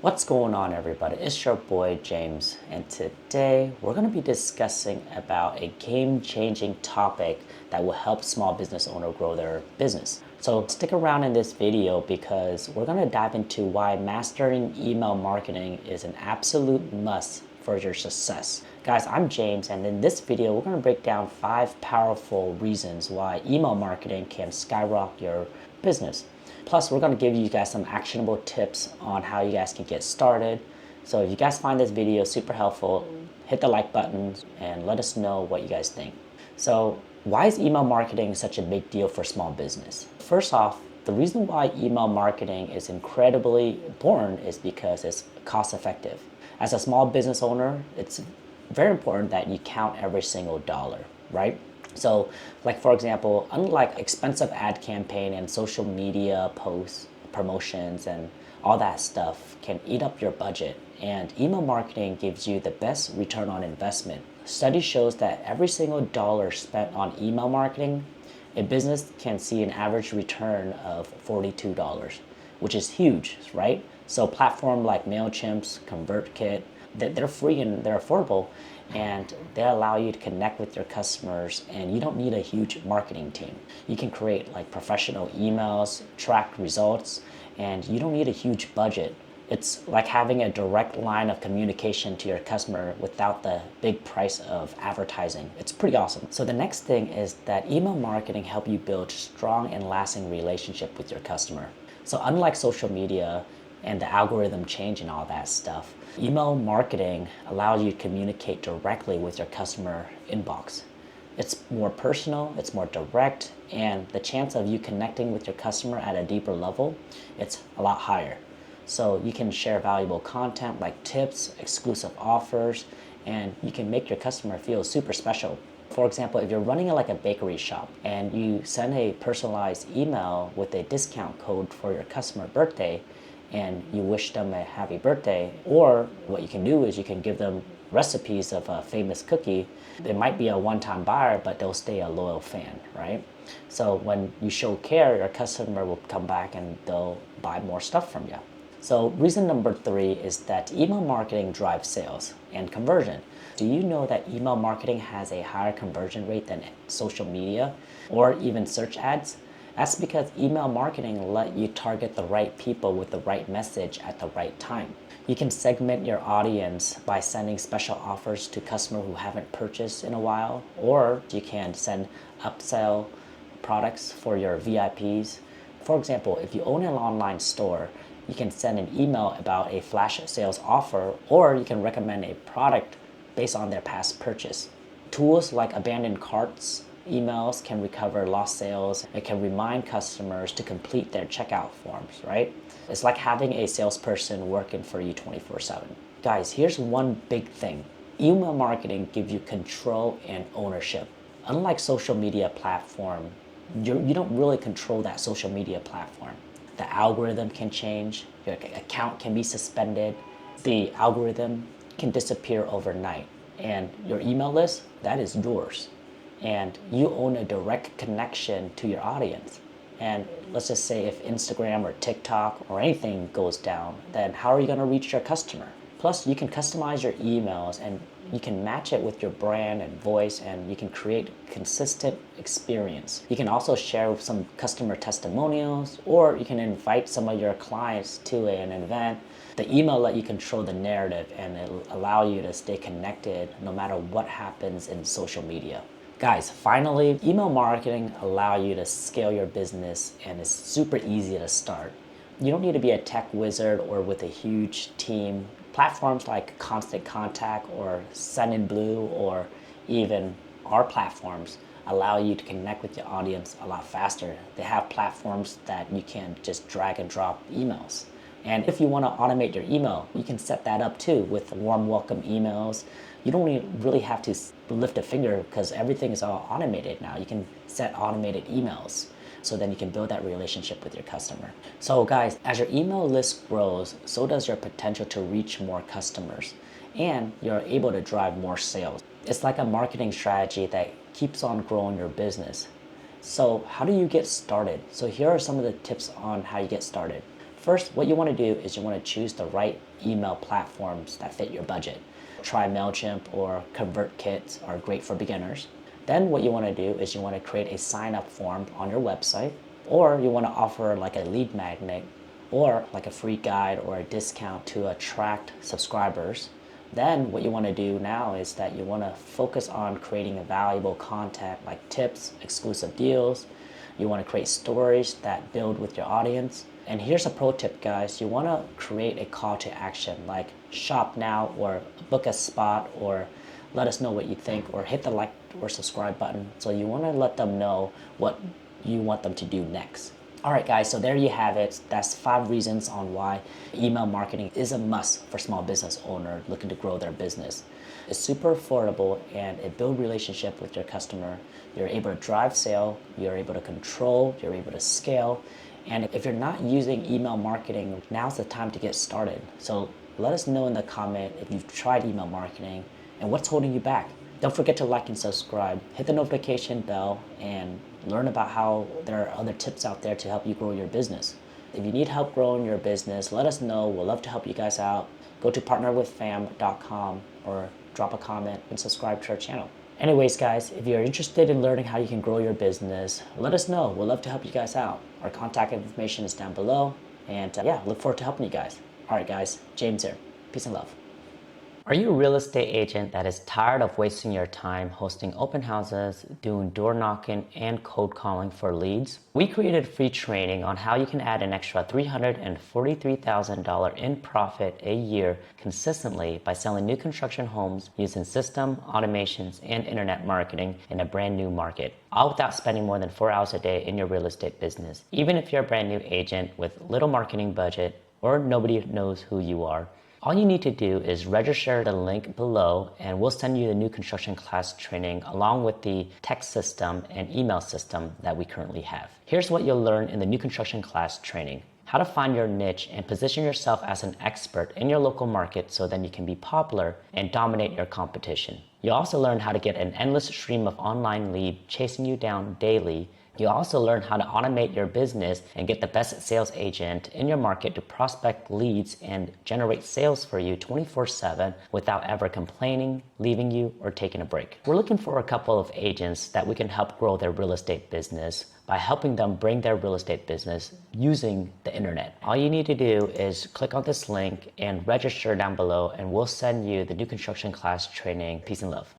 What's going on, everybody? It's your boy James, and today we're going to be discussing about a game-changing topic that will help small business owner grow their business. So stick around in this video because we're going to dive into why mastering email marketing is an absolute must for your success. Guys, I'm James, and in this video we're going to break down 5 powerful reasons why email marketing can skyrocket your business. Plus, we're going to give you guys some actionable tips on how you guys can get started. So if you guys find this video super helpful, hit the like button and let us know what you guys think. So why is email marketing such a big deal for small business? First off, the reason why email marketing is incredibly important is because it's cost effective. As a small business owner, it's very important that you count every single dollar, right? So, like for example, unlike expensive ad campaign and social media posts, promotions, and all that stuff can eat up your budget, and email marketing gives you the best return on investment. Study shows that every single dollar spent on email marketing, a business can see an average return of $42, which is huge, right? So platforms like MailChimp, ConvertKit, they're free and they're affordable, and they allow you to connect with your customers, and you don't need a huge marketing team. You can create like professional emails, track results, and you don't need a huge budget. It's like having a direct line of communication to your customer without the big price of advertising. It's pretty awesome. So the next thing is that email marketing help you build strong and lasting relationship with your customer. So unlike social media and the algorithm change and all that stuff, email marketing allows you to communicate directly with your customer inbox. It's more personal, it's more direct, and the chance of you connecting with your customer at a deeper level, it's a lot higher. So you can share valuable content like tips, exclusive offers, and you can make your customer feel super special. For example, if you're running like a bakery shop and you send a personalized email with a discount code for your customer birthday, and you wish them a happy birthday, or what you can do is you can give them recipes of a famous cookie. They might be a one-time buyer, but they'll stay a loyal fan, right? So when you show care, your customer will come back and they'll buy more stuff from you. So reason number 3 is that email marketing drives sales and conversion. Do you know that email marketing has a higher conversion rate than social media or even search ads? That's because email marketing let you target the right people with the right message at the right time. You can segment your audience by sending special offers to customers who haven't purchased in a while, or you can send upsell products for your VIPs. For example, if you own an online store, you can send an email about a flash sales offer, or you can recommend a product based on their past purchase. Tools like abandoned carts emails can recover lost sales. It can remind customers to complete their checkout forms, right? It's like having a salesperson working for you 24/7. Guys, here's one big thing. Email marketing gives you control and ownership. Unlike social media platform, you don't really control that social media platform. The algorithm can change, your account can be suspended, the algorithm can disappear overnight, and your email list, that is yours. And you own a direct connection to your audience. And let's just say if Instagram or TikTok or anything goes down, then how are you going to reach your customer? Plus, you can customize your emails and you can match it with your brand and voice, and you can create consistent experience. You can also share some customer testimonials, or you can invite some of your clients to an event. The email let you control the narrative, and it'll allow you to stay connected no matter what happens in social media. Guys, finally, email marketing allows you to scale your business, and it's super easy to start. You don't need to be a tech wizard or with a huge team. Platforms like Constant Contact or Sendinblue or even our platforms allow you to connect with your audience a lot faster. They have platforms that you can just drag and drop emails. And if you want to automate your email, you can set that up too with warm welcome emails. You don't really have to lift a finger because everything is all automated now. You can set automated emails, so then you can build that relationship with your customer. So guys, as your email list grows, so does your potential to reach more customers, and you're able to drive more sales. It's like a marketing strategy that keeps on growing your business. So how do you get started? So here are some of the tips on how you get started. First, what you want to do is you want to choose the right email platforms that fit your budget. Try MailChimp or ConvertKit are great for beginners. Then what you want to do is you want to create a sign up form on your website, or you want to offer like a lead magnet or like a free guide or a discount to attract subscribers. Then what you want to do now is that you want to focus on creating valuable content like tips, exclusive deals. You want to create stories that build with your audience. And here's a pro tip, guys. You want to create a call to action like shop now or book a spot or let us know what you think or hit the like or subscribe button. So you want to let them know what you want them to do next. All right, guys, so there you have it. That's 5 reasons on why email marketing is a must for small business owners looking to grow their business. It's super affordable and it builds relationship with your customer. You're able to drive sale, you're able to control, you're able to scale. And if you're not using email marketing, now's the time to get started. So let us know in the comment if you've tried email marketing and what's holding you back. Don't forget to like and subscribe, hit the notification bell, and learn about how there are other tips out there to help you grow your business. If you need help growing your business, let us know. We'll love to help you guys out. Go to partnerwithfam.com or drop a comment and subscribe to our channel. Anyways, guys, if you're interested in learning how you can grow your business, let us know. We'll love to help you guys out. Our contact information is down below. And yeah, look forward to helping you guys. All right, guys, James here. Peace and love. Are you a real estate agent that is tired of wasting your time hosting open houses, doing door knocking, and cold calling for leads? We created free training on how you can add an extra $343,000 in profit a year consistently by selling new construction homes using system, automations, and internet marketing in a brand new market, all without spending more than 4 hours a day in your real estate business. Even if you're a brand new agent with little marketing budget or nobody knows who you are, all you need to do is register the link below and we'll send you the new construction class training along with the text system and email system that we currently have. Here's what you'll learn in the new construction class training. How to find your niche and position yourself as an expert in your local market so then you can be popular and dominate your competition. You'll also learn how to get an endless stream of online leads chasing you down daily. You'll also learn how to automate your business and get the best sales agent in your market to prospect leads and generate sales for you 24/7 without ever complaining, leaving you, or taking a break. We're looking for a couple of agents that we can help grow their real estate business by helping them bring their real estate business using the internet. All you need to do is click on this link and register down below and we'll send you the new construction class training. Peace and love.